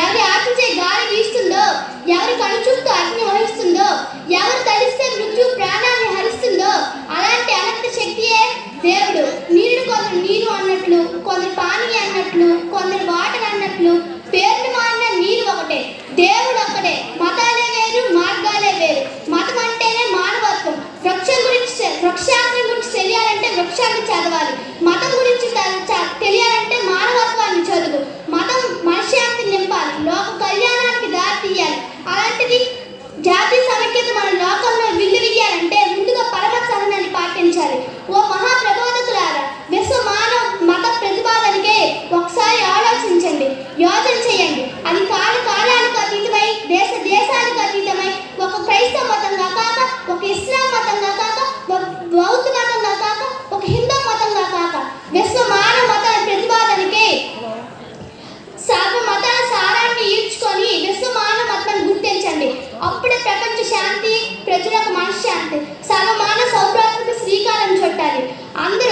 ఎవరి ఆత్మచే గాలి వీస్తుందో, ఎవరి కనుచూపుతో అగ్ని వహిస్తుందో, ఎవరు తలిస్తే మృత్యు ప్రాణాన్ని హరిస్తుందో అలాంటి అనంత శక్తియే దేవుడు. నీరు కొందరు నీరు అన్నట్లు, కొందరు పానీ అన్నట్లు, కొందరు వాటర్ అన్నట్లు పేర్లు మారిన నీరు ఒకటే, దేవుడు ఒక్కటే. మతాలే వేరు, మార్గాలే వేరు. మతం అంటేనే మానవత్వం. వృక్షాస్త్రం గురించి తెలియాలంటే వృక్షాన్ని చదవాలి. మతం గురించి తెలియాలంటే మానవత్వాన్ని చదువు. మతం మనశ్శాంతి నింపాలి, లోక కళ్యాణానికి దారి తీయాలి. అలాంటిది జాతి సమైక్యత మన లోకంలో విల్లువియ్యాలంటే ముందుగా పరమ సహనాన్ని పాటించాలి. ఓ మహాప్రబోధకులారా, విశ్వ మానవ మత ప్రతిపాదనకే ఒకసారి ఆలోచించండి, యోచన చేయండి. అది కాలానికి అతీతమై, దేశానికి అతీతమై, ఒక క్రైస్తవ మతంగా కాక, ఒక ఇస్లాం మతంగా కాక, ఒక బౌద్ధ మతంగా కాక, ఒక హిందూ మతంగా కాక, విశ్వ మానవ మత ప్రతిపాదనకే సర్వ మతాల సారాన్ని ఈడ్చుకొని విశ్వ మానవ మతాన్ని గుర్తించండి. అప్పుడే ప్రపంచ శాంతి, ప్రజలకు మనశ్శాంతి, సర్వమాన సౌభ్రాతకు శ్రీకారం చుట్టాలి. అందరూ